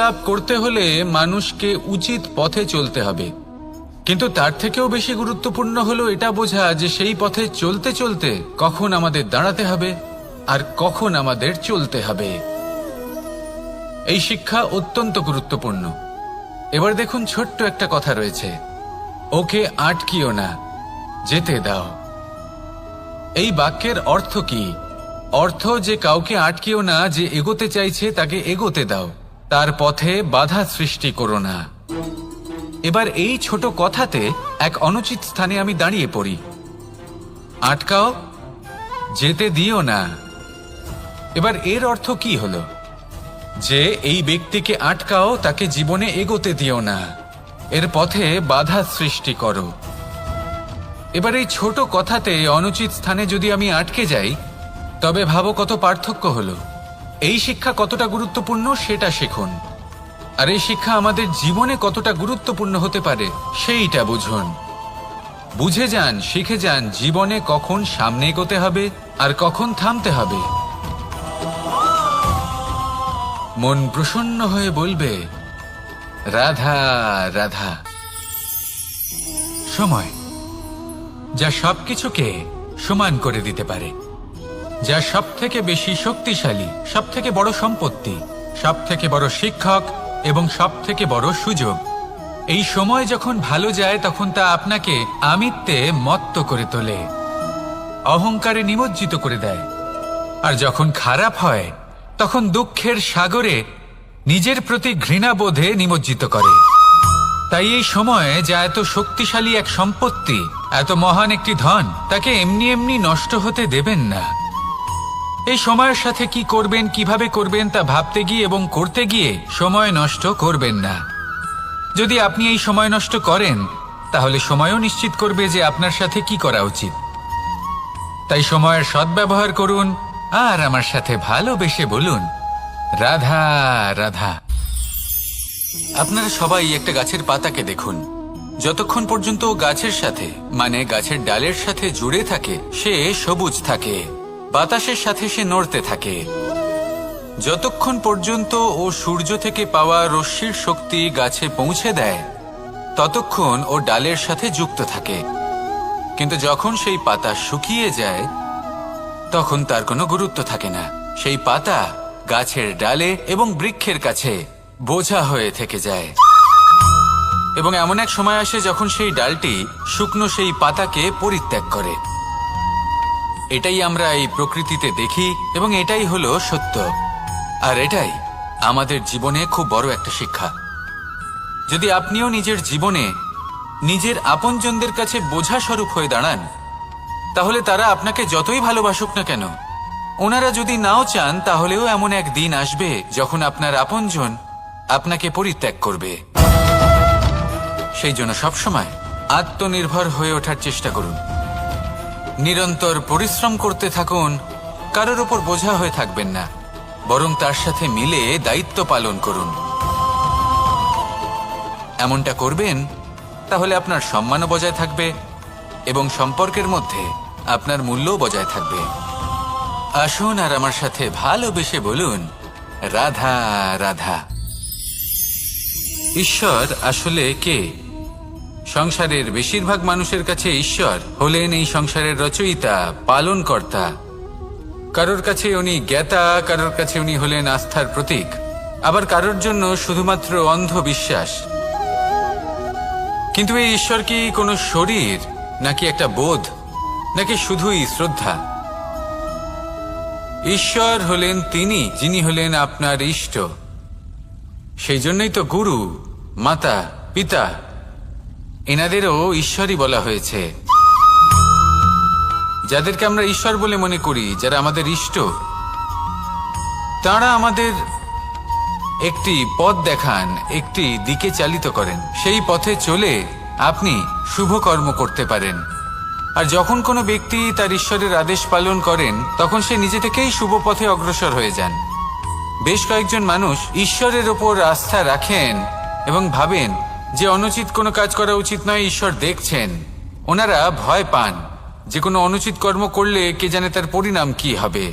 লাভ করতে হলে মানুষকে উচিত পথে চলতে হবে, কিন্তু তার থেকেও বেশি গুরুত্বপূর্ণ হলো এটা বোঝা যে সেই পথে চলতে চলতে কখন আমাদের দাঁড়াতে হবে আর কখন আমাদের চলতে হবে। এই শিক্ষা অত্যন্ত গুরুত্বপূর্ণ। এবার দেখুন, ছোট্ট একটা কথা রয়েছে, ওকে আটকিও না, যেতে দাও। এই বাক্যের অর্থ কি? অর্থ যে কাউকে আটকিও না, যে এগোতে চাইছে তাকে এগোতে দাও, তার পথে বাধা সৃষ্টি করো না। এবার এই ছোট কথাতে এক অনুচিত স্থানে আমি দাঁড়িয়ে পড়ি। আটকাও, যেতে দিও না। এবার এর অর্থ কি হলো? যে এই ব্যক্তিকে আটকাও, তাকে জীবনে এগোতে দিও না, এর পথে বাধা সৃষ্টি করো। এবার এই ছোট কথাতে অনুচিত স্থানে যদি আমি আটকে যাই, তবে ভাবো কত পার্থক্য হলো। এই শিক্ষা কতটা গুরুত্বপূর্ণ সেটা শিখুন, আর এই শিক্ষা আমাদের জীবনে কতটা গুরুত্বপূর্ণ হতে পারে সেইটা বুঝুন। বুঝে যান, শিখে যান জীবনে কখন সামনে এগোতে হবে আর কখন থামতে হবে। মন প্রসন্ন হয়ে বলবে, রাধা রাধা। সময় যা সবকিছুকে সমান করে দিতে পারে, যা সব থেকে বেশি শক্তিশালী, সব থেকে বড় সম্পত্তি, সব থেকে বড় শিক্ষক এবং সব থেকে বড় সুযোগ। এই সময় যখন ভালো যায় তখন তা আপনাকে আমিত্বে মত্ত করে তোলে, অহংকারে নিমজ্জিত করে দেয়। আর যখন খারাপ হয় তখন দুঃখের সাগরে নিজের প্রতি ঘৃণাবোধে নিমজ্জিত করে। তাই এই সময় যা এত শক্তিশালী এক সম্পত্তি, এত মহান একটি ধন, তাকে এমনি এমনি নষ্ট হতে দেবেন না। এই সময়ের সাথে কি করবেন, কিভাবে করবেন তা ভাবতে গিয়ে এবং করতে গিয়ে সময় নষ্ট করবেন না। যদি আপনি এই সময় নষ্ট করেন, তাহলে সময়ও নিশ্চিত করবে যে আপনার সাথে কি করা উচিত। তাই সময়ের সদ্ব্যবহার করুন আর আমার সাথে ভালোবেসে বলুন, রাধা রাধা। আপনারা সবাই একটা গাছের পাতাকে দেখুন, যতক্ষণ পর্যন্ত ও গাছের সাথে, মানে গাছের ডালের সাথে জুড়ে থাকে, সে সবুজ থাকে, বাতাসের সাথে সে নড়তে থাকে। যতক্ষণ পর্যন্ত ও সূর্য থেকে পাওয়া রশ্মির শক্তি গাছে পৌঁছে দেয়, ততক্ষণ ও ডালের সাথে যুক্ত থাকে। কিন্তু যখন সেই পাতা শুকিয়ে যায়, তখন তার কোনো গুরুত্ব থাকে না। সেই পাতা গাছের ডালে এবং বৃক্ষের কাছে বোঝা হয়ে থেকে যায়। এবং এমন এক সময় আসে যখন সেই ডালটি শুকনো সেই পাতাকে পরিত্যাগ করে। এটাই আমরা এই প্রকৃতিতে দেখি এবং এটাই হলো সত্য। আর এটাই আমাদের জীবনে খুব বড় একটা শিক্ষা। যদি আপনিও নিজের জীবনে নিজের আপনজনদের কাছে বোঝা স্বরূপ হয়ে দাঁড়ান, তাহলে তারা আপনাকে যতই ভালোবাসুক না কেন, ওনারা যদি নাও চান, তাহলেও এমন এক দিন আসবে যখন আপনার আপনজন আপনাকে পরিত্যাগ করবে। সেই জন্য সবসময় আত্মনির্ভর হয়ে ওঠার চেষ্টা করুন, নিরন্তর পরিশ্রম করতে থাকুন, কারোর উপর বোঝা হয়ে থাকবেন না, বরং তার সাথে মিলে দায়িত্ব পালন করুন। এমনটা করবেন, তাহলে আপনার সম্মানও বজায় থাকবে এবং সম্পর্কের মধ্যে আপনার মূল্যও বজায় থাকবে। আসুন আর আমার সাথে ভালোবেসে বলুন, রাধা রাধা। ঈশ্বর আসলে কে? সংসারের বেশিরভাগ মানুষের কাছে ঈশ্বর হলেন এই সংসারের রচয়িতা, পালনকর্তা। কারোর কাছে উনি জ্ঞাতা, কারোর কাছে উনি হলেন আস্থার প্রতীক, আবার কারোর জন্য শুধুমাত্র অন্ধবিশ্বাস। কিন্তু এই ঈশ্বর কি কোনো শরীর, নাকি একটা বোধ, নাকি শুধুই শ্রদ্ধা? ঈশ্বর হলেন তিনি যিনি হলেন আপনার ইষ্ট। সেই জন্যই তো গুরু, মাতা, পিতা এনাদেরও ঈশ্বরই বলা হয়েছে। যাদেরকে আমরা ঈশ্বর বলে মনে করি, যারা আমাদের ইষ্ট, তারা আমাদের একটি পথ দেখান, একটি দিকে চালিত করেন। সেই পথে চলে আপনি শুভ কর্ম করতে পারেন। আর যখন কোনো ব্যক্তি তার ঈশ্বরের আদেশ পালন করেন, তখন সে নিজে থেকেই শুভ পথে অগ্রসর হয়ে যান। বেশ কয়েকজন মানুষ ঈশ্বরের ওপর আস্থা রাখেন এবং ভাবেন যে অনুচিত কোনো কাজ করা উচিত নয়, ঈশ্বর দেখছেন। ওনারা ভয় পান যে কোনো অনুচিত কর্ম করলে কে জানে তার পরিণাম কি হবে।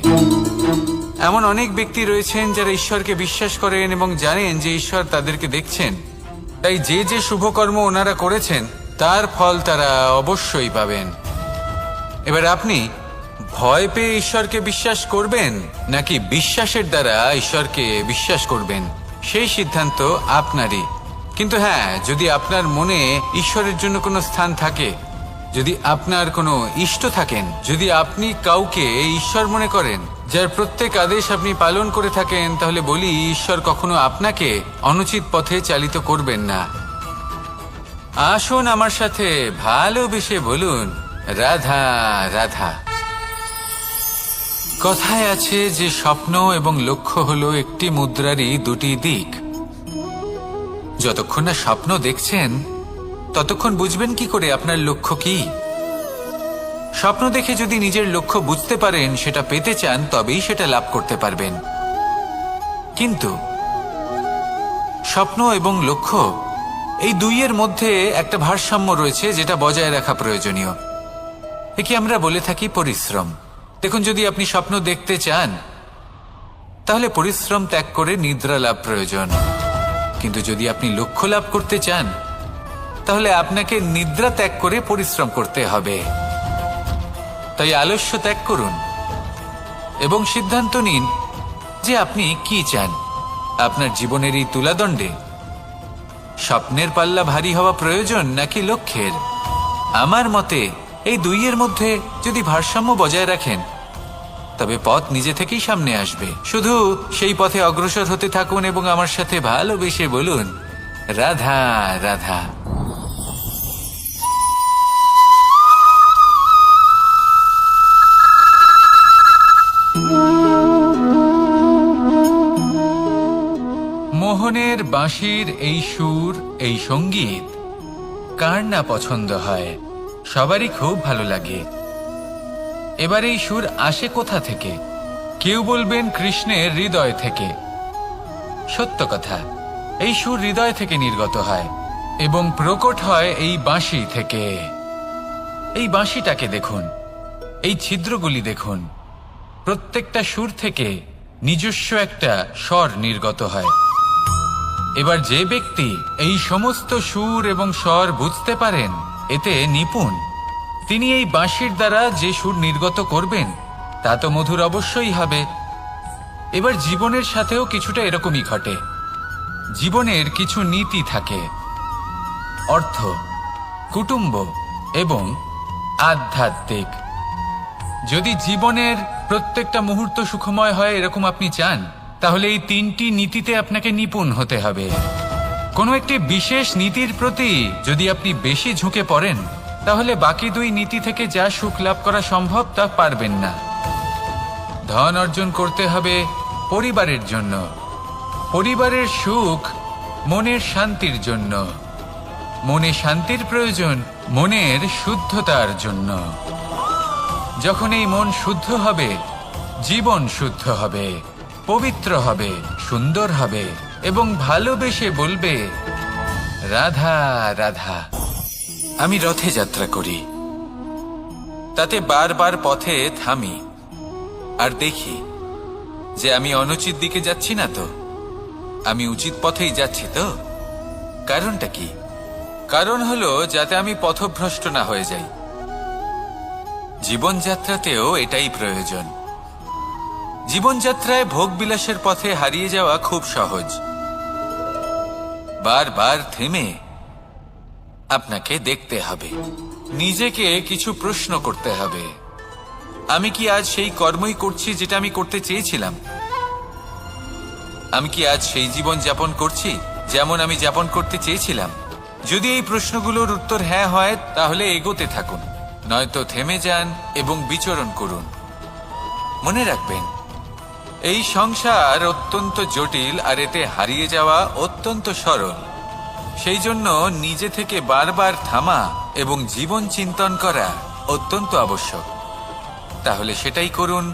এমন অনেক ব্যক্তি রয়েছেন যারা ঈশ্বরকে বিশ্বাস করেন এবং জানেন যে ঈশ্বর তাদেরকে দেখছেন, তাই যে যে শুভকর্ম ওনারা করেছেন তার ফল তারা অবশ্যই পাবেন। এবার আপনি ভয় পেয়ে ঈশ্বরকে বিশ্বাস করবেন নাকি বিশ্বাসের দ্বারা ঈশ্বরকে বিশ্বাস করবেন, সেই সিদ্ধান্ত আপনারই। কিন্তু হ্যাঁ, যদি আপনার মনে ঈশ্বরের জন্য কোনো স্থান থাকে, যদি আপনার কোনো ইষ্ট থাকেন, যদি আপনি কাউকে ঈশ্বর মনে করেন, যার প্রত্যেক আদেশ আপনি পালন করে থাকেন, তাহলে বলি ঈশ্বর কখনো আপনাকে অনুচিত পথে চালিত করবেন না। আসুন আমার সাথে ভালোবেসে বলুন, রাধা রাধা। কথায় আছে যে স্বপ্ন এবং লক্ষ্য হলো একটি মুদ্রারই দুটি দিক। যতক্ষণ না স্বপ্ন দেখছেন ততক্ষণ বুঝবেন কি করে আপনার লক্ষ্য কি। স্বপ্ন দেখে যদি নিজের লক্ষ্য বুঝতে পারেন, সেটা পেতে চান, তবেই সেটা লাভ করতে পারবেন। কিন্তু স্বপ্ন এবং লক্ষ্য এই দুইয়ের মধ্যে একটা ভারসাম্য রয়েছে, যেটা বজায় রাখা প্রয়োজনীয়। একে আমরা বলে থাকি পরিশ্রম। দেখুন, যদি আপনি স্বপ্ন দেখতে চান তাহলে পরিশ্রম ত্যাগ করে নিদ্রা লাভ প্রয়োজন। কিন্তু যদি আপনি লক্ষ্য লাভ করতে চান তাহলে আপনাকে নিদ্রা ত্যাগ করে পরিশ্রম করতে হবে। তাই আলস্য ত্যাগ করুন এবং সিদ্ধান্ত নিন যে আপনি কি চান। আপনার জীবনের এই তুলাদণ্ডে স্বপ্নের পাল্লা ভারী হওয়া প্রয়োজন নাকি লক্ষ্যের? আমার মতে এই দুইয়ের মধ্যে যদি ভারসাম্য বজায় রাখেন তবে পথ নিজে থেকেই সামনে আসবে। শুধু সেই পথে অগ্রসর হতে থাকুন এবং আমার সাথে ভালোবেসে বলুন, রাধা রাধা। মোহনের বাঁশির এই সুর, এই সঙ্গীত কার না পছন্দ হয়? সবারই খুব ভালো লাগে। এবার এই সুর আসে কোথা থেকে? কেউ বলবেন কৃষ্ণের হৃদয় থেকে। সত্য কথা, এই সুর হৃদয় থেকে নির্গত হয় এবং প্রকট হয় এই বাঁশি থেকে। এই বাঁশিটাকে দেখুন, এই ছিদ্রগুলি দেখুন, প্রত্যেকটা সুর থেকে নিজস্ব একটা স্বর নির্গত হয়। এবার যে ব্যক্তি এই সমস্ত সুর এবং স্বর বুঝতে পারেন, এতে নিপুণ, তিনি এই বাঁশির দ্বারা যে সুর নির্গত করবেন তা তো মধুর অবশ্যই হবে। এবার জীবনের সাথেও কিছুটা এরকমই ঘটে। জীবনের কিছু নীতি থাকে, অর্থ, কুটুম্ব এবং আধ্যাত্মিক। যদি জীবনের প্রত্যেকটা মুহূর্ত সুখময় হয় এরকম আপনি চান, তাহলে এই তিনটি নীতিতে আপনাকে নিপুণ হতে হবে। কোনো একটি বিশেষ নীতির প্রতি যদি আপনি বেশি ঝুঁকে পড়েন তাহলে বাকি দুই নীতি থেকে যা সুখ লাভ করা সম্ভব তা পারবেন না। ধন অর্জন করতে হবে পরিবারের জন্য, পরিবারের সুখ মনের শান্তির জন্য, মনে শান্তির প্রয়োজন মনের শুদ্ধতার জন্য। যখন এই মন শুদ্ধ হবে, জীবন শুদ্ধ হবে, পবিত্র হবে, সুন্দর হবে এবং ভালোবেসে বলবে, রাধা রাধা। আমি রথে যাত্রা করি, তাতে বারবার পথে থামি আর দেখি যে আমি অনুচিত দিকে যাচ্ছি না তো, আমি উচিত পথেই যাচ্ছি তো। কারণটা কি? কারণ হলো যাতে আমি পথভ্রষ্ট না হয়ে যাই। জীবনযাত্রাতেও এটাই প্রয়োজন। জীবনযাত্রায় ভোগবিলাসের পথে হারিয়ে যাওয়া খুব সহজ। বারবার থেমে আপনাকে দেখতে হবে, নিজেকে কিছু প্রশ্ন করতে হবে। আমি কি আজ সেই কর্মই করছি যেটা আমি করতে চেয়েছিলাম? আমি কি আজ সেই জীবন যাপন করছি যেমন আমি যাপন করতে চেয়েছিলাম? যদি এই প্রশ্নগুলোর উত্তর হ্যাঁ হয় তাহলে এগোতে থাকুন, নয়তো থেমে যান এবং বিচরণ করুন। মনে রাখবেন, এই সংসার অত্যন্ত জটিল আর এতে হারিয়ে যাওয়া অত্যন্ত সরল। সেই জন্য নিজে থেকে বারবার থামা এবং জীবন চিন্তন করা অত্যন্ত আবশ্যক। তাহলে সেটাই করুন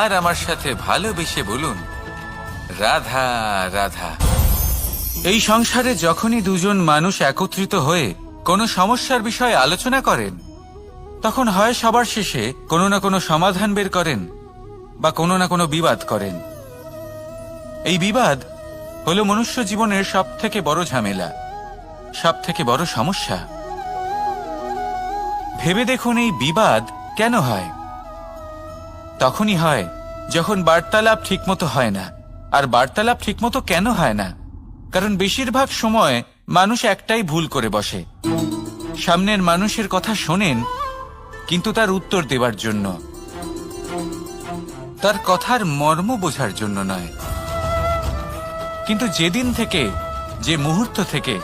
আর আমার সাথে ভালোবেসে বলুন, রাধা রাধা। এই সংসারে যখনই দুজন মানুষ একত্রিত হয়ে কোনো সমস্যার বিষয়ে আলোচনা করেন, তখন হয় সবার শেষে কোনো না কোনো সমাধান বের করেন, বা কোনো না কোনো বিবাদ করেন। এই বিবাদ হলো মনুষ্য জীবনের সব থেকে বড় ঝামেলা, সব থেকে বড় সমস্যা। ভেবে দেখুন এই বিবাদ কেন হয়? তখনই হয় যখন বার্তালাপ ঠিকমতো হয় না। আর বার্তালাপ ঠিকমতো কেন হয় না? কারণ বেশিরভাগ সময় মানুষ একটাই ভুল করে বসে, সামনের মানুষের কথা শোনেন কিন্তু তার উত্তর দেওয়ার জন্য, তার কথার মর্ম বোঝার জন্য নয়। কিন্তু যেদিন থেকে, যে মুহূর্ত থেকে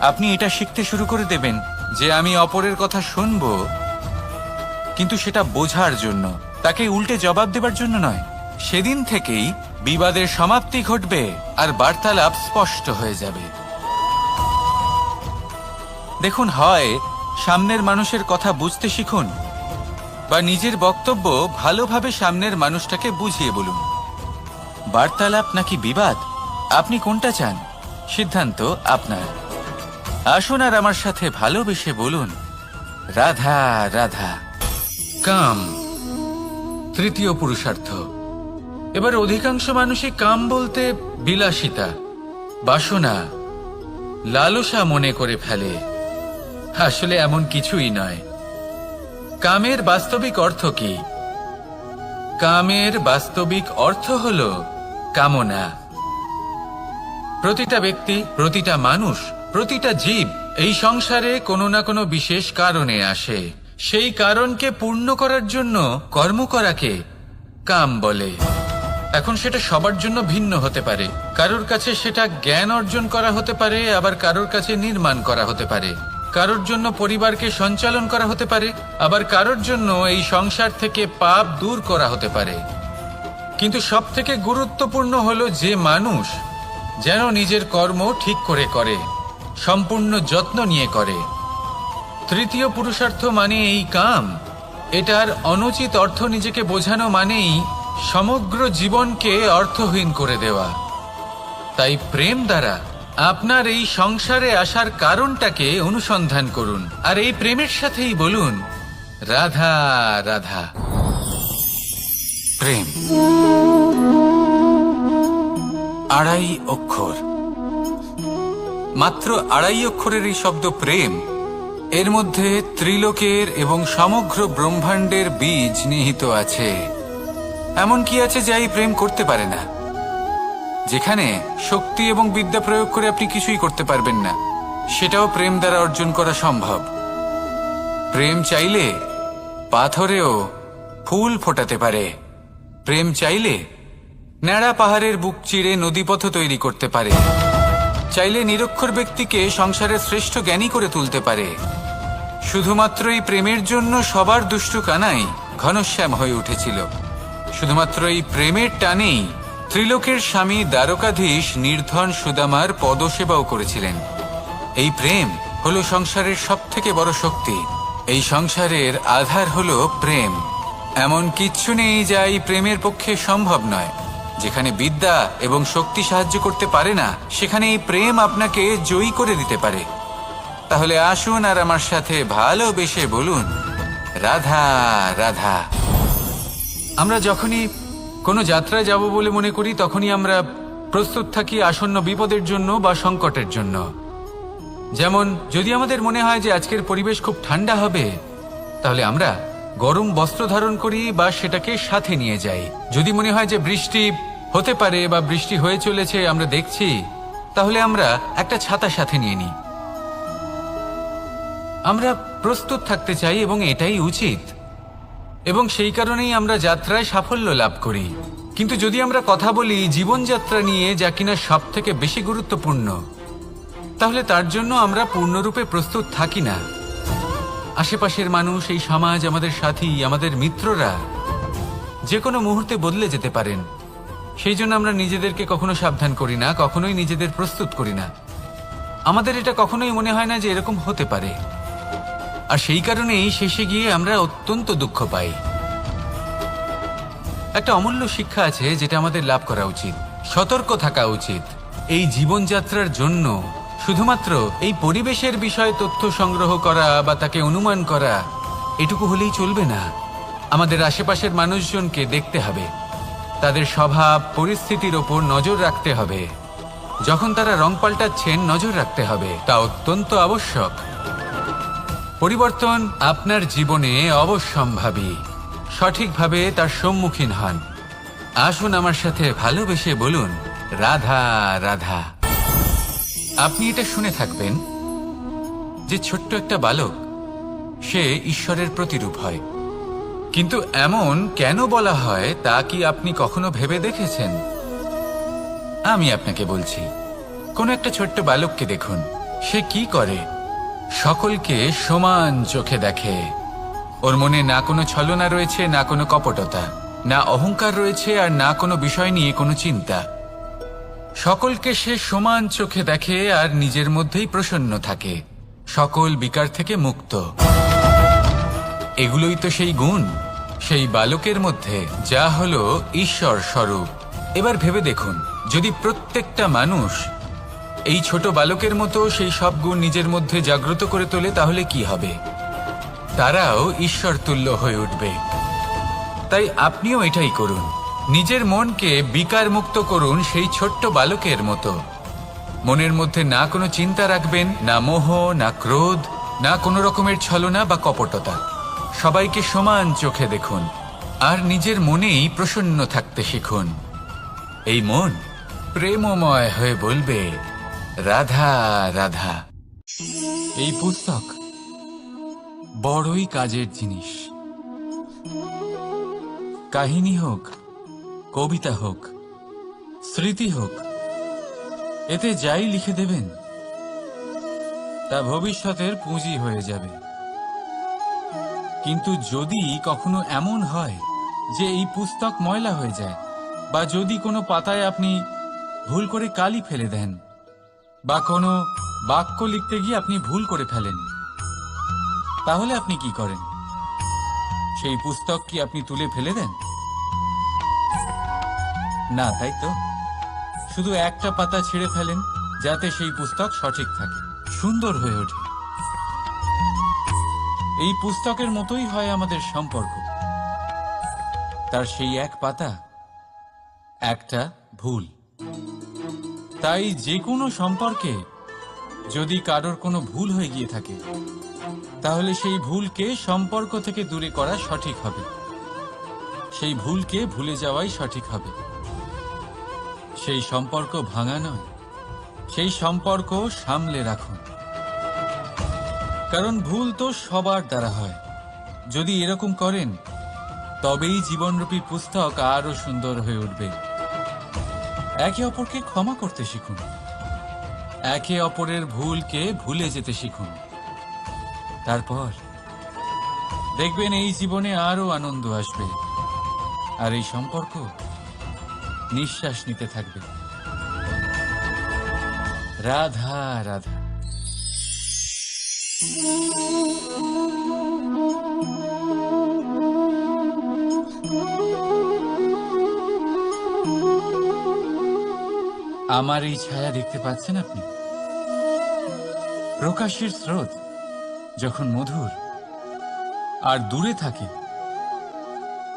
আপনি এটা শিখতে শুরু করে দেবেন যে আমি অপরের কথা শুনব, কিন্তু সেটা বোঝার জন্য, তাকে উল্টে জবাব দেবার জন্য নয়, সেদিন থেকেই বিবাদের সমাপ্তি ঘটবে আর বার্তালাপ স্পষ্ট হয়ে যাবে। দেখুন, হয় সামনের মানুষের কথা বুঝতে শিখুন বা নিজের বক্তব্য ভালোভাবে সামনের মানুষটাকে বুঝিয়ে বলুন। বার্তালাপ নাকি বিবাদ, আপনি কোনটা চান? সিদ্ধান্ত আপনার। আসুন আর আমার সাথে ভালোবেসে বলুন, রাধা রাধা। কাম, তৃতীয় পুরুষার্থ। এবার অধিকাংশ মানুষই কাম বলতে বিলাসিতা, বাসনা, লালসা মনে করে ফেলে। আসলে এমন কিছুই নয়। কামের বাস্তবিক অর্থ কি? কামের বাস্তবিক অর্থ হল কামনা। প্রতিটা ব্যক্তি, প্রতিটা মানুষ, প্রতিটা জীব এই সংসারে কোনো না কোনো বিশেষ কারণে আসে। সেই কারণকে পূর্ণ করার জন্য কর্ম করাকে কাম বলে। এখন সেটা সবার জন্য ভিন্ন হতে পারে। কারোর কাছে সেটা জ্ঞান অর্জন করা হতে পারে, আবার কারোর কাছে নির্মাণ করা হতে পারে। কারোর জন্য পরিবারকে সঞ্চালন করা হতে পারে, আবার কারোর জন্য এই সংসার থেকে পাপ দূর করা হতে পারে। কিন্তু সব থেকে গুরুত্বপূর্ণ হলো যে মানুষ যেন নিজের কর্ম ঠিক করে করে, সম্পূর্ণ যত্ন নিয়ে করে। তৃতীয় পুরুষার্থ মানে এই কাম। এটার অনুচিত অর্থ নিজেকে বোঝানো মানেই সমগ্র জীবনকে অর্থহীন করে দেওয়া। তাই প্রেম দ্বারা আপনার এই সংসারে আসার কারণটাকে অনুসন্ধান করুন, আর এই প্রেমের সাথেই বলুন, রাধা রাধা। প্রেম আড়াই অক্ষর, মাত্র আড়াই অক্ষরের এই শব্দ প্রেম, এর মধ্যে ত্রিলোকের এবং সমগ্র ব্রহ্মাণ্ডের বীজ নিহিত আছে। এমন কি আছে যা এই প্রেম করতে পারে না? যেখানে শক্তি এবং বিদ্যা প্রয়োগ করে আপনি কিছুই করতে পারবেন না, সেটাও প্রেম দ্বারা অর্জন করা সম্ভব। প্রেম চাইলে পাথরেও ফুল ফোটাতে পারে। প্রেম চাইলে ন্যাড়া পাহাড়ের বুক চিরে নদীপথ তৈরি করতে পারে। চাইলে নিরক্ষর ব্যক্তিকে সংসারের শ্রেষ্ঠ জ্ঞানী করে তুলতে পারে। শুধুমাত্র এই প্রেমের জন্য সবার দুষ্টু কানাই ঘনশ্যাম হয়ে উঠেছিল। শুধুমাত্র এই প্রেমের টানেই ত্রিলোকের স্বামী দ্বারকাধীশ নির্ধন সুদামার পদসেবাও করেছিলেন। এই প্রেম হলো সংসারের সব থেকে বড় শক্তি। এই সংসারের আধার হলো প্রেম। এমন কিচ্ছু নেই যা এই প্রেমের পক্ষে সম্ভব নয়। যেখানে বিদ্যা এবং শক্তি সাহায্য করতে পারে না, সেখানে এই প্রেম আপনাকে জয়ী করে দিতে পারে। তাহলে আসুন আর আমার সাথে ভালোবেসে বলুন, রাধা রাধা। আমরা যখনই কোনো যাত্রায় যাব বলে মনে করি, তখনই আমরা প্রস্তুত থাকি আসন্ন বিপদের জন্য বা সংকটের জন্য। যেমন যদি আমাদের মনে হয় যে আজকের পরিবেশ খুব ঠান্ডা হবে, তাহলে আমরা গরম বস্ত্র ধারণ করি বা সেটাকে সাথে নিয়ে যাই। যদি মনে হয় যে বৃষ্টি হতে পারে বা বৃষ্টি হয়ে চলেছে, আমরা দেখছি, তাহলে আমরা একটা ছাতা সাথে নিয়ে নিই। আমরা প্রস্তুত থাকতে চাই এবং এটাই উচিত, এবং সেই কারণেই আমরা যাত্রায় সাফল্য লাভ করি। কিন্তু যদি আমরা কথা বলি জীবনযাত্রা নিয়ে, যা কিনা সব থেকে বেশি গুরুত্বপূর্ণ, তাহলে তার জন্য আমরা পূর্ণরূপে প্রস্তুত থাকি না। আশেপাশের মানুষ, এই সমাজ, আমাদের সাথী, আমাদের মিত্ররা যে কোনো মুহূর্তে বদলে যেতে পারেন। সেই জন্য আমরা নিজেদেরকে কখনো সাবধান করি না, কখনোই নিজেদের প্রস্তুত করি না। আমাদের এটা কখনোই মনে হয় না যে এরকম হতে পারে, আর সেই কারণেই শেষে গিয়ে আমরা অত্যন্ত দুঃখ পাই। একটা অমূল্য শিক্ষা আছে যেটা আমাদের লাভ করা উচিত। সতর্ক থাকা উচিত। এই জীবনযাত্রার জন্য শুধুমাত্র এই পরিবেশের বিষয়ে তথ্য সংগ্রহ করা বা তাকে অনুমান করা, এটুকু হলেই চলবে না। আমাদের আশেপাশের মানুষজনকে দেখতে হবে, তাদের স্বভাব পরিস্থিতির ওপর নজর রাখতে হবে। যখন তারা রং পাল্টাচ্ছেন নজর রাখতে হবে, তা অত্যন্ত আবশ্যক। পরিবর্তন আপনার জীবনে অবশ্যম্ভাবী। সঠিকভাবে তার সম্মুখীন হন। আসুন আমার সাথে ভালোবেসে বলুন, রাধা রাধা। আপনি এটা শুনে থাকবেন যে ছোট্ট একটা বালক, সে ঈশ্বরের প্রতিরূপ হয়। কিন্তু এমন কেন বলা হয় তা কি আপনি কখনো ভেবে দেখেছেন? আমি আপনাকে বলছি, কোন একটা ছোট্ট বালককে দেখুন, সে কি করে? সকলকে সমান চোখে দেখে। ওর মনে না কোনো ছলনা রয়েছে, না কোনো কপটতা, না অহংকার রয়েছে, আর না কোনো বিষয় নিয়ে কোনো চিন্তা। সকলকে সে সমান চোখে দেখে আর নিজের মধ্যেই প্রসন্ন থাকে, সকল বিকার থেকে মুক্ত। এগুলোই তো সেই গুণ সেই বালকের মধ্যে, যা হলো ঈশ্বর স্বরূপ। এবার ভেবে দেখুন, যদি প্রত্যেকটা মানুষ এই ছোট বালকের মতো সেই সব গুণ নিজের মধ্যে জাগ্রত করে তোলে, তাহলে কি হবে? তারাও ঈশ্বর তুল্য হয়ে উঠবে। তাই আপনিও এটাই করুন, নিজের মনকে বিকার মুক্ত করুন সেই ছোট্ট বালকের মতো। মনের মধ্যে না কোনো চিন্তা রাখবেন, না মোহ, না ক্রোধ, না কোনো রকমের ছলনা বা কপটতা। সবাইকে সমান চোখে দেখুন আর নিজের মনেই প্রসন্ন থাকতে শিখুন। এই মন প্রেমময় হয়ে বলবে, রাধা রাধা। এই পুস্তক বড়ই কাজের জিনিস। কাহিনী হোক, কবিতা হোক, স্মৃতি হোক, এতে যাই লিখে দেবেন তা ভবিষ্যতের পুঁজি হয়ে যাবে। কিন্তু যদি কখনো এমন হয় যে এই পুস্তক ময়লা হয়ে যায়, বা যদি কোনো পাতায় আপনি ভুল করে কালি ফেলে দেন, বা কোনো বাক্য লিখতে গিয়ে আপনি ভুল করে ফেলেন, তাহলে আপনি কি করেন? সেই পুস্তক কি আপনি তুলে ফেলে দেন? না, তাই তো। শুধু একটা পাতা ছিঁড়ে ফেলেন, যাতে সেই পুস্তক সঠিক থাকে, সুন্দর হয়ে ওঠে। এই পুস্তকের মতোই হয় আমাদের সম্পর্ক। তার সেই এক পাতা, একটা ভুল। তাই যে কোনো সম্পর্কে যদি কারোর কোনো ভুল হয়ে গিয়ে থাকে, তাহলে সেই ভুলকে সম্পর্ক থেকে দূরে করা সঠিক হবে। সেই ভুলকে ভুলে যাওয়াই সঠিক হবে। সেই সম্পর্ক ভাঙা নয়, সেই সম্পর্ক সামলে রাখুন। কারণ ভুল তো সবার দ্বারা হয়। যদি এরকম করেন, তবেই জীবনরূপী পুস্তক আরো সুন্দর হয়ে উঠবে। একে অপরকে ক্ষমা করতে শিখুন, একে অপরের ভুলকে ভুলে যেতে শিখুন। তারপর দেখবেন এই জীবনে আরো আনন্দ আসবে, আর এই সম্পর্ক নিঃশ্বাস নিতে থাকবে। রাধা রাধা। আমার এই ছায়া দেখতে পাচ্ছেন আপনি? প্রকাশের স্রোত যখন মধুর আর দূরে থাকে,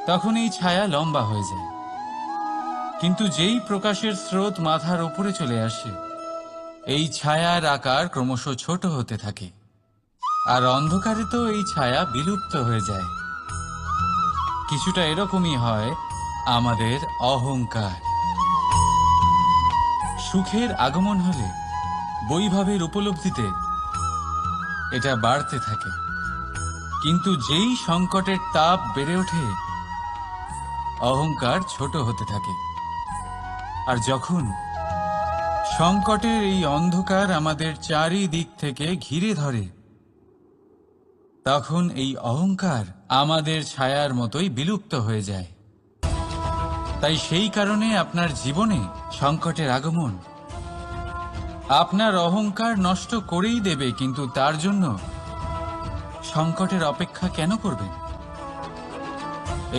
তখন এই ছায়া লম্বা হয়ে যায়। কিন্তু যেই প্রকাশের স্রোত মাথার উপরে চলে আসে, এই ছায়ার আকার ক্রমশ ছোট হতে থাকে। আর অন্ধকারে তো এই ছায়া বিলুপ্ত হয়ে যায়। কিছুটা এরকমই হয় আমাদের অহংকার। সুখের আগমন হলে, বৈভবের উপলব্ধিতে এটা বাড়তে থাকে। কিন্তু যেই সংকটের তাপ বেড়ে ওঠে, অহংকার ছোট হতে থাকে। আর যখন সংকটের এই অন্ধকার আমাদের চারিদিক থেকে ঘিরে ধরে, তখন এই অহংকার আমাদের ছায়ার মতোই বিলুপ্ত হয়ে যায়। তাই সেই কারণে আপনার জীবনে সংকটের আগমন আপনার অহংকার নষ্ট করেই দেবে, কিন্তু তার জন্য সংকটের অপেক্ষা কেন করবেন?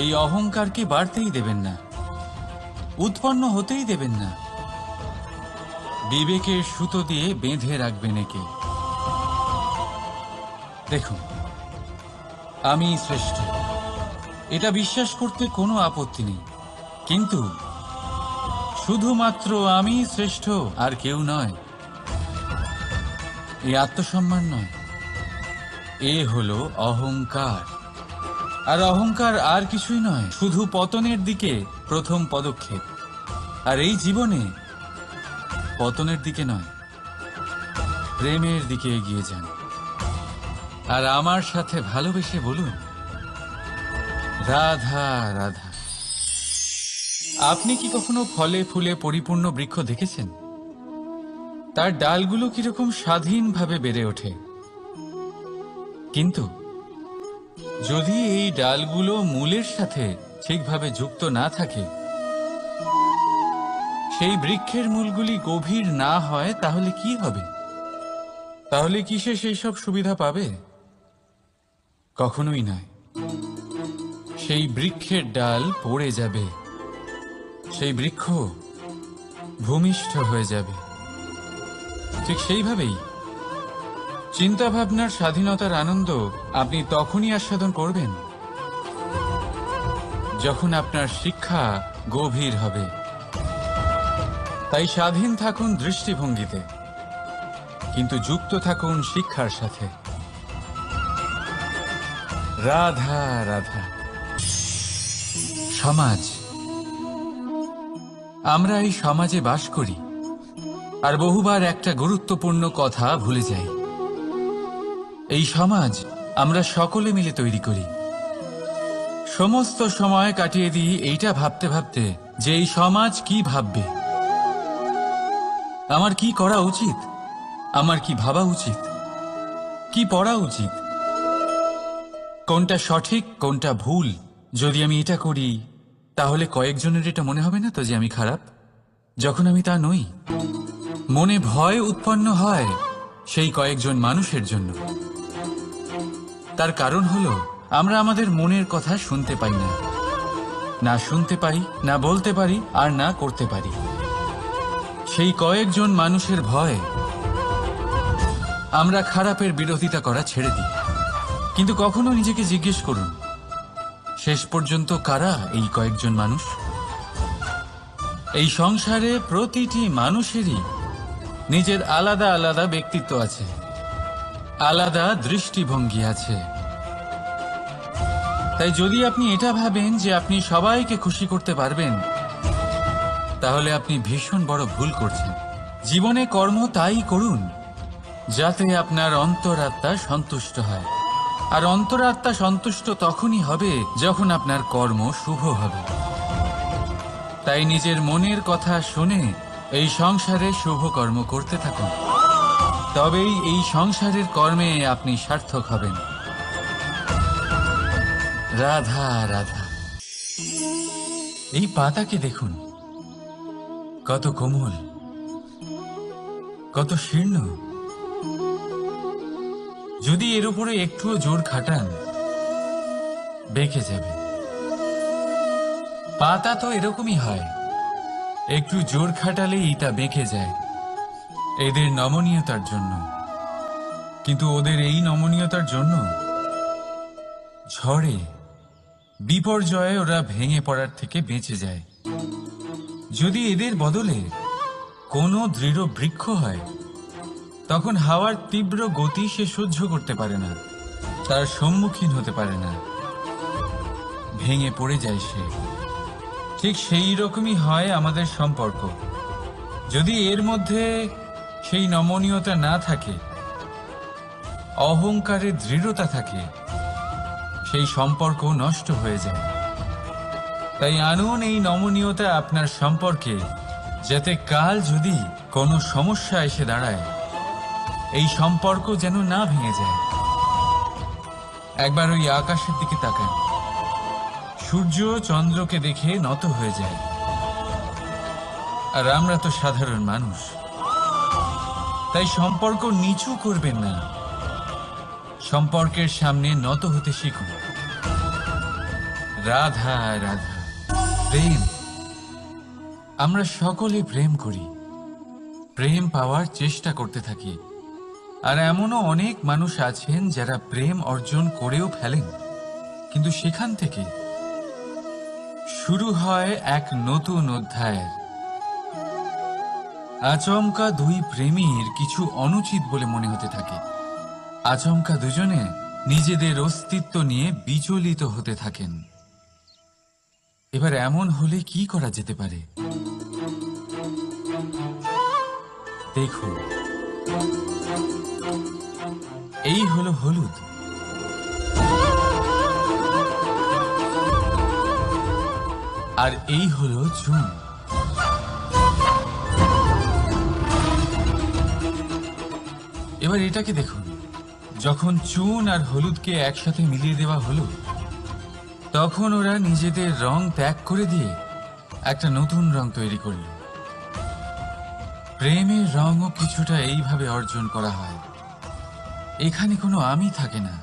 এই অহংকারকে বাড়তেই দেবেন না, উৎপন্ন হতেই দেবেন না। বিবেকের সুতো দিয়ে বেঁধে রাখবেন একে। দেখুন, আমি শ্রেষ্ঠ, এটা বিশ্বাস করতে কোনো আপত্তি নেই, কিন্তু শুধুমাত্র আমি শ্রেষ্ঠ আর কেউ নয়, এই আত্মসম্মান নয়, এ হলো অহংকার। আর অহংকার আর কিছুই নয়, শুধু পতনের দিকে প্রথম পদক্ষেপ। আর এই জীবনে পতনের দিকে নয়, প্রেমের দিকে এগিয়ে যান। আর আমার সাথে ভালোবেসে বলুন, রাধা রাধা। আপনি কি কখনো ফলে ফুলে পরিপূর্ণ বৃক্ষ দেখেছেন? তার ডালগুলো কিরকম স্বাধীনভাবে বেড়ে ওঠে, কিন্তু যদি এই ডালগুলো মূলের সাথে ঠিকভাবে যুক্ত না থাকে, সেই বৃক্ষের মূলগুলি গভীর না হয়, তাহলে কি হবে? তাহলে কি সে সেই সব সুবিধা পাবে? কখনোই নয়। সেই বৃক্ষের ডাল পড়ে যাবে, সেই বৃক্ষ ভূমিষ্ঠ হয়ে যাবে। ঠিক সেইভাবেই চিন্তা ভাবনার স্বাধীনতার আনন্দ আপনি তখনই আস্বাদন করবেন যখন আপনার শিক্ষা গভীর হবে। তাই স্বাধীন থাকুন দৃষ্টিভঙ্গিতে, কিন্তু যুক্ত থাকুন শিক্ষার সাথে। রাধা রাধা। সমাজ, আমরা এই সমাজে বাস করি, আর বহুবার একটা গুরুত্বপূর্ণ কথা ভুলে যাই। এই সমাজ আমরা সকলে মিলে তৈরি করি। সমস্ত সময় কাটিয়ে দিই এইটা ভাবতে ভাবতে যে এই সমাজ কি ভাববে, আমার কি করা উচিত, আমার কি ভাবা উচিত, কি পড়া উচিত, কোনটা সঠিক কোনটা ভুল। যদি আমি এটা করি, তাহলে কয়েকজনের এটা মনে হবে না তো যে আমি খারাপ, যখন আমি তা নই। মনে ভয় উৎপন্ন হয় সেই কয়েকজন মানুষের জন্য। তার কারণ হলো আমরা আমাদের মনের কথা শুনতে পাই না, না শুনতে পাই, না বলতে পারি, আর না করতে পারি। সেই কয়েকজন মানুষের ভয় আমরা খারাপের বিরোধিতা করা ছেড়ে দিই। কিন্তু কখনো নিজেকে জিজ্ঞেস করুন, শেষ পর্যন্ত কারা এই কয়েকজন মানুষ? এই সংসারে প্রতিটি মানুষেরই নিজের আলাদা আলাদা ব্যক্তিত্ব আছে, আলাদা দৃষ্টিভঙ্গি আছে। তাই যদি আপনি এটা ভাবেন যে আপনি সবাইকে খুশি করতে পারবেন, তাহলে আপনি ভীষণ বড় ভুল করছেন। জীবনে কর্ম তাই করুন যাতে আপনার অন্তরাত্মা সন্তুষ্ট হয়। আর অন্তরাত্মা সন্তুষ্ট তখনই হবে যখন আপনার কর্ম শুভ হবে। তাই নিজের মনের কথা শুনে এই সংসারে শুভ কর্ম করতে থাকুন, তবেই এই সংসারের কর্মে আপনি সার্থক হবেন। রাধা রাধা। এই পাতাকে দেখুন, কত কোমল, কত শীর্ণ। যদি এর উপরে একটুও জোর খাটান, বেঁকে যাবে। পাতা তো এরকমই হয়, একটু জোর খাটালেই তা বেঁকে যায় এদের নমনীয়তার জন্য। কিন্তু ওদের এই নমনীয়তার জন্য ঝড়ে বিপর্যয়ে ওরা ভেঙে পড়ার থেকে বেঁচে যায়। যদি এদের বদলে কোনো দৃঢ় বৃক্ষ হয়, তখন হাওয়ার তীব্র গতি সে সহ্য করতে পারে না, তার সম্মুখীন হতে পারে না, ভেঙে পড়ে যায় সে। ঠিক সেই রকমই হয় আমাদের সম্পর্ক। যদি এর মধ্যে সেই নমনীয়তা না থাকে, অহংকারের দৃঢ়তা থাকে, সেই সম্পর্ক নষ্ট হয়ে যায়। তাই আনুন এই নমনীয়তা আপনার সম্পর্কে, যাতে কাল যদি কোনো সমস্যা এসে দাঁড়ায়, এই সম্পর্ক যেন না ভেঙে যায়। একবার ওই আকাশের দিকে তাকান, সূর্য চন্দ্রকে দেখে নত হয়ে যায়, আর আমরা তো সাধারণ মানুষ। তাই সম্পর্ক নিচু করবেন না, সম্পর্কের সামনে নত হতে শিখুন। রাধা রাধা। প্রেম, আমরা সকলে প্রেম করি, প্রেম পাওয়ার চেষ্টা করতে থাকি। আর এমনও অনেক মানুষ আছেন যারা প্রেম অর্জন করেও ফেলেন, কিন্তু সেখান থেকে শুরু হয় এক নতুন অধ্যায়ের। আচমকা দুই প্রেমীর কিছু অনুচিত বলে মনে হতে থাকে। আচমকা দুজনে নিজেদের অস্তিত্ব নিয়ে বিচলিত হতে থাকেন। এবার এমন হলে কি করা যেতে পারে? দেখুন, এই হলো হলুদ, আর এই হলো চুন। এবার এটাকে দেখুন, যখন চুন আর হলুদকে একসাথে মিলিয়ে দেওয়া হলো, তখন ওরা নিজেদের রং ত্যাগ করে দিয়ে একটা নতুন রং তৈরি করল। প্রেমের রঙও কিছুটা এইভাবে অর্জন করা হয়। এখানে কোনো আমি থাকে না,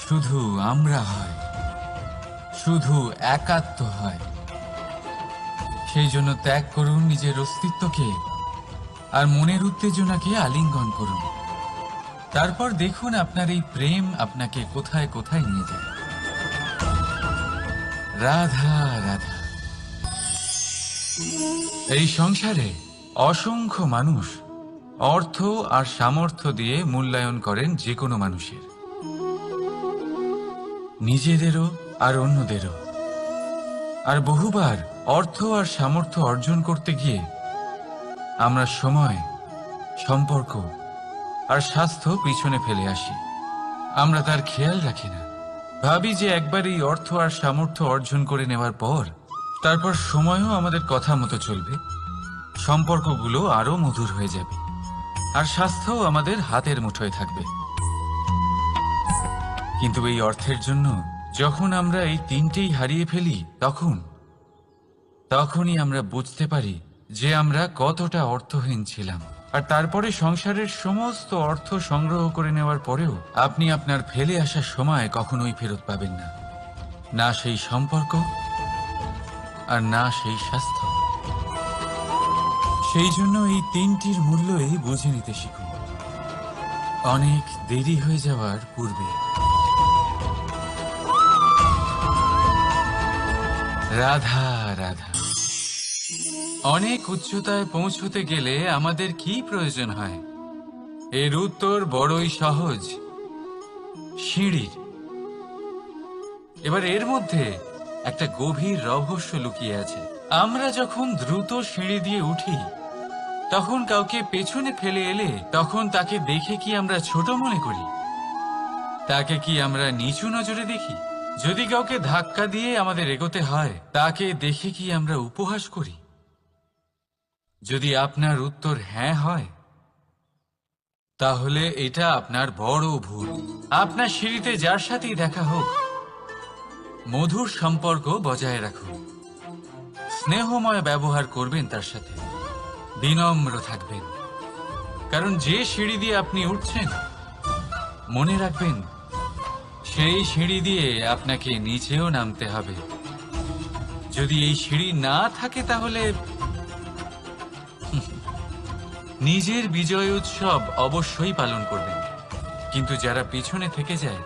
শুধু আমরা হয়, শুধু একাত্ম হয়। সেই জন্য ত্যাগ করুন নিজের অস্তিত্বকে, আর মনের উত্তেজনাকে আলিঙ্গন করুন। তারপর দেখুন আপনার এই প্রেম আপনাকে কোথায় কোথায় নিয়ে যায়। রাধা রাধা। এই সংসারে অসংখ্য মানুষ অর্থ আর সামর্থ্য দিয়ে মূল্যায়ন করেন যে কোনো মানুষের, নিজেদেরও আর অন্যদেরও। আর বহুবার অর্থ আর সামর্থ্য অর্জন করতে গিয়ে আমরা সময়, সম্পর্ক আর স্বাস্থ্য পিছনে ফেলে আসি। আমরা তার খেয়াল রাখি না। ভাবি যে একবার এই অর্থ আর সামর্থ্য অর্জন করে নেওয়ার পর তারপর সময়ও আমাদের কথা মতো চলবে, সম্পর্কগুলো আরো মধুর হয়ে যাবে, আর স্বাস্থ্যও আমাদের হাতের মুঠোয় থাকবে। কিন্তু এই অর্থের জন্য যখন আমরা এই তিনটেই হারিয়ে ফেলি, তখনই আমরা বুঝতে পারি যে আমরা কতটা অর্থহীন ছিলাম। আর তারপরে সংসারের সমস্ত অর্থ সংগ্রহ করে নেওয়ার পরেও আপনি আপনার ফেলে আসা সময় কখনোই ফেরত পাবেন না, না সেই সম্পর্ক আর না সেই স্বাস্থ্য। সেই জন্য এই তিনটির মূল্যই বুঝে নিতে শিখুন অনেক দেরি হয়ে যাওয়ার পূর্বে। রাধা রাধা। অনেক উচ্চতায় পৌঁছতে গেলে আমাদের কি প্রয়োজন হয়? এর উত্তর বড়ই সহজ, সিঁড়ির। এবার এর মধ্যে একটা গভীর রহস্য লুকিয়ে আছে। আমরা যখন দ্রুত সিঁড়ি দিয়ে উঠি, তখন কাউকে পেছনে ফেলে এলে তখন তাকে দেখে কি আমরা ছোট মনে করি? তাকে কি আমরা নিচু নজরে দেখি? যদি কাউকে ধাক্কা দিয়ে আমাদের এগোতে হয়, তাকে দেখে কি আমরা উপহাস করি? যদি আপনার উত্তর হ্যাঁ হয়, তাহলে এটা আপনার বড় ভুল। আপনার সিঁড়িতে যার সাথেই দেখা হোক, মধুর সম্পর্ক বজায় রাখুন, স্নেহময় ব্যবহার করবেন তার সাথে, বিনম্র থাকবেন। কারণ যে সিঁড়ি দিয়ে আপনি উঠছেন, মনে রাখবেন সেই সিঁড়ি দিয়ে আপনাকে নিচেও নামতে হবে। যদি এই সিঁড়ি না থাকে, তাহলে নিজের বিজয় উৎসব অবশ্যই পালন করবেন, কিন্তু যারা পিছনে থেকে যায়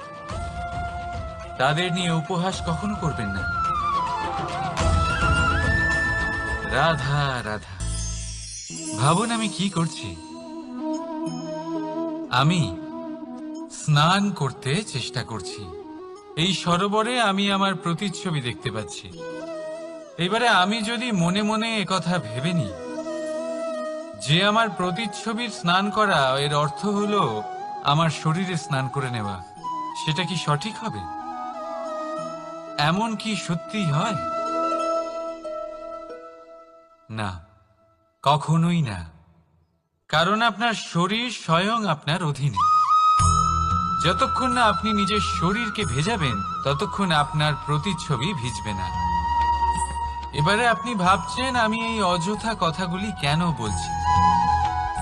তাদের নিয়ে উপহাস কখনো করবেন না। রাধা রাধা। ভাবুন আমি কি করছি। আমি স্নান করতে চেষ্টা করছি। এই সরোবরে আমি আমার প্রতিচ্ছবি দেখতে পাচ্ছি। এবারে আমি যদি মনে মনে একথা ভেবে নিই যে আমার প্রতিচ্ছবির স্নান করা, এর অর্থ হলো আমার শরীরে স্নান করে নেওয়া, সেটা কি সঠিক হবে? এমন কি সত্যি হয়? না, কখনোই না। কারণ আপনার শরীর স্বয়ং আপনার অধীনে। যতক্ষণ না আপনি নিজের শরীরকে ভেজাবেন, ততক্ষণ আপনার প্রতিচ্ছবি ভিজবে না। এবারে আপনি ভাবছেন আমি এই অযথা কথাগুলি কেন বলছি।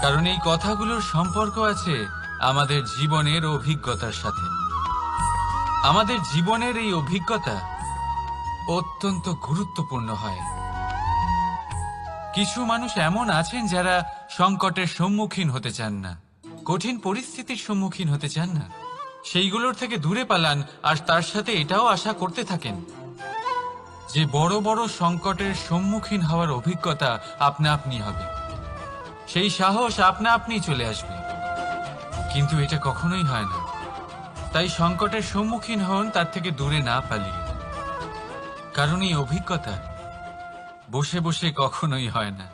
কারণ এই কথাগুলোর সম্পর্ক আছে আমাদের জীবনের অভিজ্ঞতার সাথে। আমাদের জীবনের এই অভিজ্ঞতা অত্যন্ত গুরুত্বপূর্ণ হয়। কিছু মানুষ এমন আছেন যারা সংকটের সম্মুখীন হতে চান না, কঠিন পরিস্থিতির সম্মুখীন হতে চান না, সেইগুলোর থেকে দূরে পালান, আর তার সাথে এটাও আশা করতে থাকেন যে বড় বড় সংকটের সম্মুখীন হওয়ার অভিজ্ঞতা আপনা আপনি হবে, সেই সাহস আপনা আপনি চলে আসবে। কিন্তু এটা কখনোই হয় না। তাই সংকটের সম্মুখীন হন, তার থেকে দূরে না পালিয়ে। কারণ এই অভিজ্ঞতা বসে বসে কখনোই হয় না।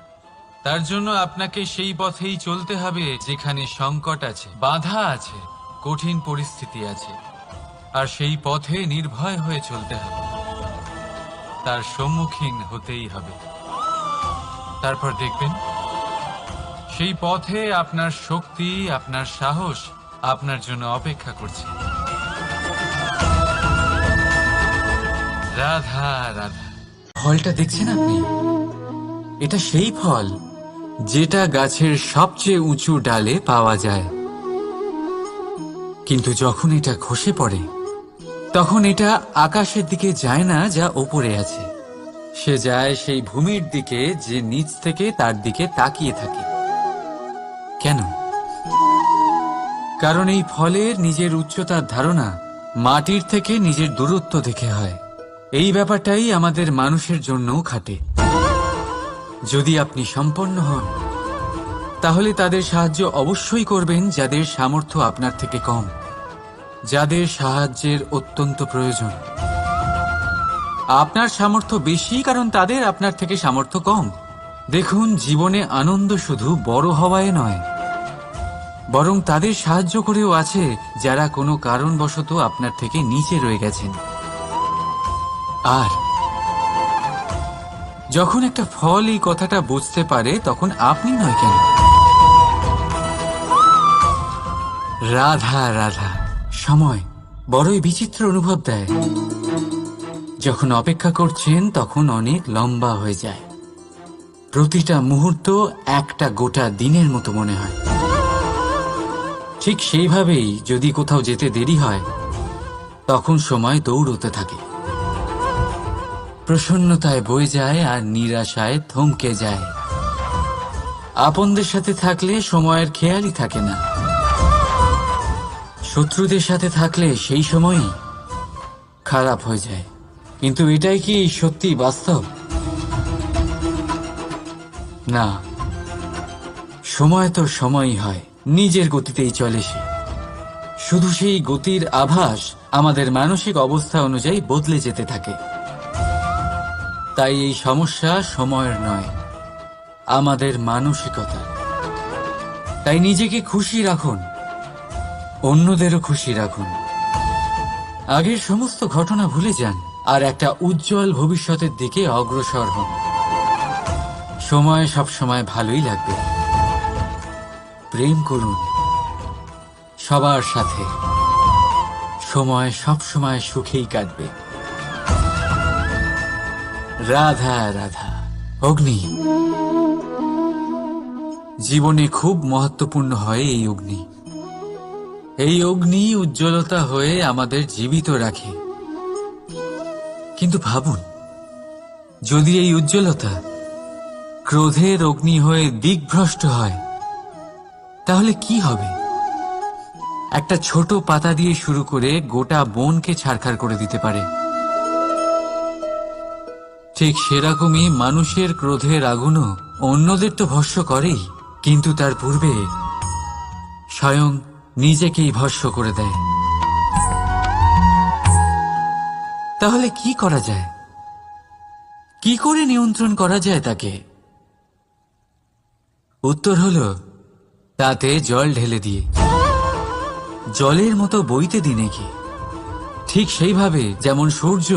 তার জন্য আপনাকে সেই পথেই চলতে হবে যেখানে সংকট আছে, বাধা আছে, কঠিন পরিস্থিতি আছে। আর সেই পথে নির্ভয় হয়ে চলতে হবে, তার সম্মুখীন হতেই হবে। তারপর দেখবেন সেই পথে আপনার শক্তি, আপনার সাহস আপনার জন্য অপেক্ষা করছে। রাধা রাধা। ফলটা দেখছেন আপনি? এটা সেই ফল যেটা গাছের সবচেয়ে উঁচু ডালে পাওয়া যায়, কিন্তু যখন এটা খসে পড়ে তখন এটা আকাশের দিকে যায় না যা ওপরে আছে, সে যায় সেই ভূমির দিকে যে নিচ থেকে তার দিকে তাকিয়ে থাকে। কেন? কারণ এই ফলের নিজের উচ্চতার ধারণা মাটির থেকে নিজের দূরত্ব দেখে হয়। এই ব্যাপারটাই আমাদের মানুষের জন্যও খাটে। যদি আপনি সম্পন্ন হন, তাহলে তাদের সাহায্য অবশ্যই করবেন যাদের সামর্থ্য আপনার থেকে কম, যাদের সাহায্যের অত্যন্ত প্রয়োজন। আপনার সামর্থ্য বেশি কারণ তাদের আপনার থেকে সামর্থ্য কম। দেখুন, জীবনে আনন্দ শুধু বড় হওয়ায় নয়, বরং তাদের সাহায্য করেও আছে যারা কোনো কারণবশত আপনার থেকে নিচে রয়ে গেছেন। আর যখন একটা ফল এই কথাটা বুঝতে পারে, তখন আপনি নয় কেন? রাধা রাধা। সময় বড়ই বিচিত্র অনুভব দেয়। যখন অপেক্ষা করছেন তখন অনেক লম্বা হয়ে যায়। প্রতিটা মুহূর্ত একটা গোটা দিনের মতো মনে হয়। ঠিক সেইভাবেই যদি কোথাও যেতে দেরি হয়, তখন সময় দৌড়তে থাকে। প্রসন্নতায় বয়ে যায় আর নিরাশায় থমকে যায়। আপনদের সাথে থাকলে সময়ের খেয়ালই থাকে না। শত্রুদের সাথে থাকলে সেই সময়ই খারাপ হয়ে যায়। কিন্তু এটাই কি সত্যি বাস্তব? না, সময় তো সময়ই হয়, নিজের গতিতেই চলে সে। শুধু সেই গতির আভাস আমাদের মানসিক অবস্থা অনুযায়ী বদলে যেতে থাকে। তাই এই সমস্যা সময়ের নয়, আমাদের মানসিকতা। তাই নিজেকে খুশি রাখুন, অন্যদেরও খুশি রাখুন। আগের সমস্ত ঘটনা ভুলে যান আর একটা উজ্জ্বল ভবিষ্যতের দিকে অগ্রসর হন। সময় সবসময় ভালোই লাগবে। প্রেম করুন সবার সাথে, সময় সবসময় সুখেই কাটবে। রাধা রাধা। অগ্নি জীবনে খুব মহত্বপূর্ণ হয়। এই অগ্নি, এই অগ্নি উজ্জ্বলতা হয়ে আমাদের জীবিত রাখে। কিন্তু ভাবুন, যদি এই উজ্জ্বলতা ক্রোধের অগ্নি হয়ে দিকভ্রষ্ট হয়, তাহলে কি হবে? একটা ছোট পাতা দিয়ে শুরু করে গোটা বনকে ছারখার করে দিতে পারে। ঠিক সেরকমই মানুষের ক্রোধের আগুনও অন্যদের তো ভস্ম করেই, কিন্তু তার পূর্বে স্বয়ং নিজেকেই ভস্ম করে দেয়। তাহলে কি করা যায়? কি করে নিয়ন্ত্রণ করা যায় তাকে? উত্তর হলো, তাতে জল ঢেলে দিয়ে, জলের মতো বইতে দিন একে। ঠিক সেইভাবে যেমন সূর্য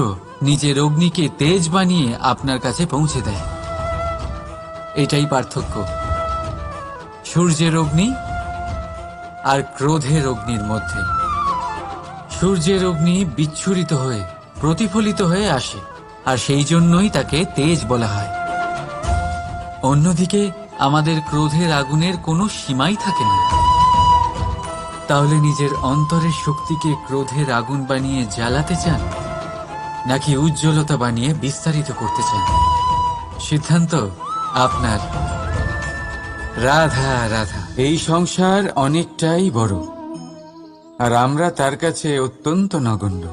নিজের অগ্নিকে তেজ বানিয়ে আপনার কাছে পৌঁছে দেয়। এটাই পার্থক্য সূর্যের অগ্নি আর ক্রোধের অগ্নির মধ্যে। সূর্যের অগ্নি বিচ্ছুরিত হয়ে প্রতিফলিত হয়ে আসে, আর সেই জন্যই তাকে তেজ বলা হয়। অন্যদিকে আমাদের ক্রোধের আগুনের কোনো সীমাই থাকে না। তাহলে নিজের অন্তরের শক্তিকে ক্রোধের আগুন বানিয়ে জ্বালাতে চান, নাকি উজ্জ্বলতা বানিয়ে বিস্তারিত করতে চান? সিদ্ধান্ত আপনার। রাধা রাধা। এই সংসার অনেকটাই বড়, আর আমরা তার কাছে অত্যন্ত নগণ্য।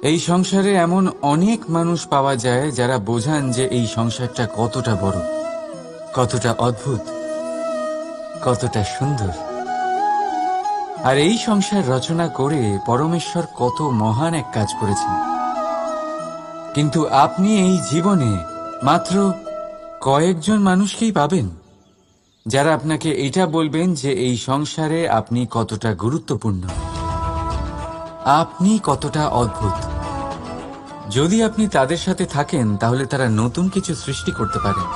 এই সংসারে এমন অনেক মানুষ পাওয়া যায় যারা বোঝান যে এই সংসারটা কতটা বড়, কতটা অদ্ভুত, কতটা সুন্দর। আর এই সংসার রচনা করে পরমেশ্বর কত মহান এক কাজ করেছেন। কিন্তু আপনি এই জীবনে মাত্র কয়েকজন মানুষকেই পাবেন যারা আপনাকে এটা বলবেন যে এই সংসারে আপনি কতটা গুরুত্বপূর্ণ, আপনি কতটা অদ্ভুত। যদি আপনি তাদের সাথে থাকেন তাহলে তারা নতুন কিছু সৃষ্টি করতে পারেন,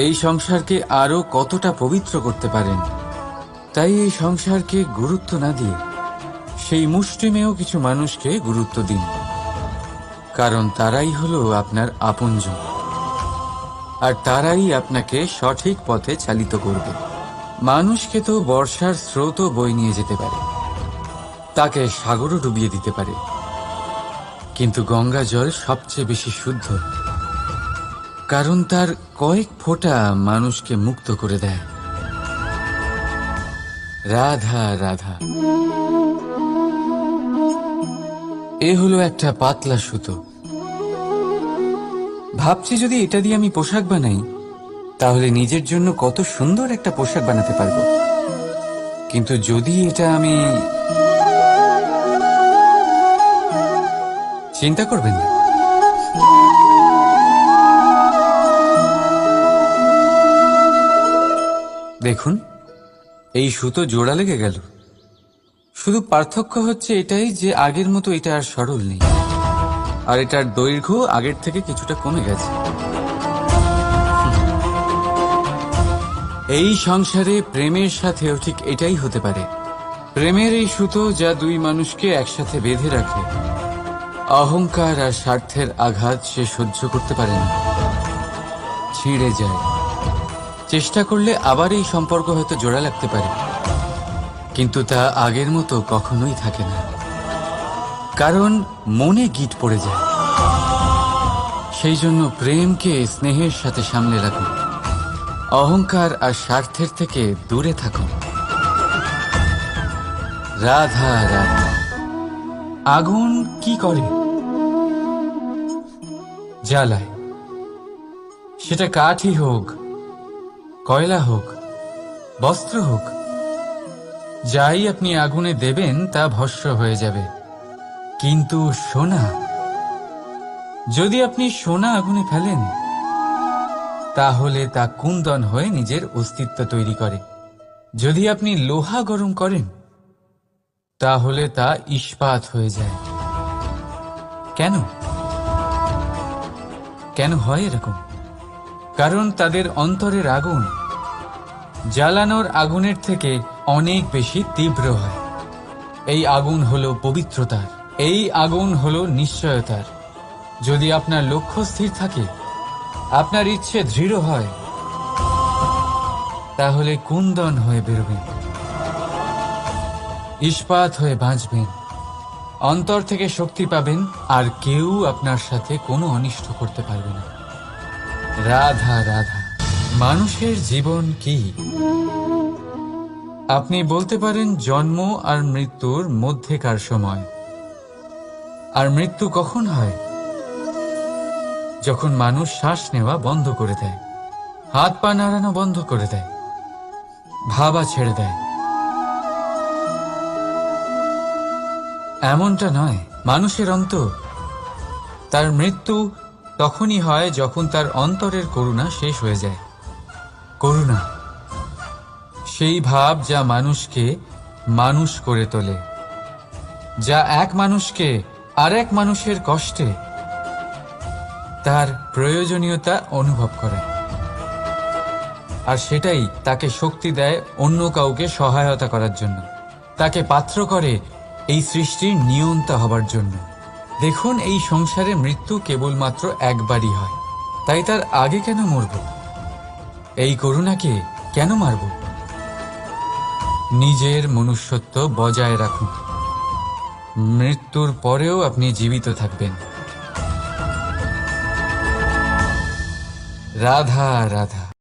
এই সংসারকে আরো কতটা পবিত্র করতে পারেন। তাই এই সংসারকে গুরুত্ব না দিয়ে সেই মুষ্টিমেয় কিছু মানুষকে গুরুত্ব দিন, কারণ তারাই হলো আপনার আপনজন, আর তারাই আপনাকে সঠিক পথে চালিত করবে। মানুষকে তো বর্ষার স্রোতও বয়ে নিয়ে যেতে পারে, তাকে সাগরও ডুবিয়ে দিতে পারে, কিন্তু গঙ্গা জল সবচেয়ে বেশি শুদ্ধ, কারণ তার কয়েক ফোঁটা মানুষকে মুক্ত করে দেয়। রাধা রাধা। এ হলো একটা পাতলা সুতো। ভাবছি যদি এটা দিয়ে আমি পোশাক বানাই তাহলে নিজের জন্য কত সুন্দর একটা পোশাক বানাতে পারবো। কিন্তু যদি এটা আমি, চিন্তা করবেন না, দেখুন এই সুতো জোড়া লেগে গেল। শুধু পার্থক্য হচ্ছে এটাই যে আগের মতো এটা আর সরল নেই, আর এটার দৈর্ঘ্য আগের থেকে কিছুটা কমে গেছে। এই সংসারে প্রেমের সাথেও ঠিক এটাই হতে পারে। প্রেমের এই সুতো যা দুই মানুষকে একসাথে বেঁধে রাখে, অহংকার আর স্বার্থের আঘাত সে সহ্য করতে পারে না, ছিঁড়ে যায়। চেষ্টা করলে আবার এই সম্পর্ক হয়তো জোড়া লাগতে পারে, কিন্তু তা আগের মতো কখনোই থাকে না, কারণ মনে গিট পড়ে যায়। সেই জন্য প্রেমকে স্নেহের সাথে সামলে রাখুন, অহংকার আর স্বার্থের থেকে দূরে থাকুন। রাধা রাধা। আগুন কি করে? জ্বালায়। সেটা কাঠই হোক, কয়লা হোক, বস্ত্র হোক, যাই আপনি আগুনে দেবেন তা ভস্ম হয়ে যাবে। কিন্তু সোনা, যদি আপনি সোনা আগুনে ফেলেন তাহলে তা কুন্দন হয়ে নিজের অস্তিত্ব তৈরি করে। যদি আপনি লোহা গরম করেন তাহলে তা ইস্পাত হয়ে যায়। কেন? কেন হয় এরকম? কারণ তাদের অন্তরের আগুন জ্বালানোর আগুনের থেকে অনেক বেশি তীব্র হয়। এই আগুন হলো পবিত্রতার, এই আগুন হলো নিশ্চয়তার। যদি আপনার লক্ষ্য স্থির থাকে, আপনার ইচ্ছে দৃঢ় হয়, তাহলে কুন্দন হয়ে বেরোবেন, ইস্পাত হয়ে বাঁচবেন, অন্তর থেকে শক্তি পাবেন, আর কেউ আপনার সাথে কোনো অনিষ্ট করতে পারবে না। রাধা রাধা। মানুষের জীবন কি? আপনি বলতে পারেন জন্ম আর মৃত্যুর মধ্যেকার সময়। আর মৃত্যু কখন হয়? যখন মানুষ শ্বাস নেওয়া বন্ধ করে দেয়, হাত পা নাড়ানো বন্ধ করে দেয়, ভাবা ছেড়ে দেয়। এমনটা নয়, মানুষের অন্তর, তার মৃত্যু তখনই হয় যখন তার অন্তরের করুণা শেষ হয়ে যায়। করুণা সেই ভাব যা মানুষকে মানুষ করে তোলে, যা এক মানুষকে আরেক মানুষের কষ্টে তার প্রয়োজনীয়তা অনুভব করে, আর সেটাই তাকে শক্তি দেয় অন্য কাউকে সহায়তা করার জন্য, তাকে পাত্র করে এই সৃষ্টির নিয়ন্তা হবার জন্য। দেখুন, এই সংসারে মৃত্যু কেবলমাত্র একবারই হয়, তাই তার আগে কেন মরব? এই করুণাকে কেন মারব? নিজের মনুষ্যত্ব বজায় রাখুন, মৃত্যুর পরেও আপনি জীবিত থাকবেন। রাধা রাধা।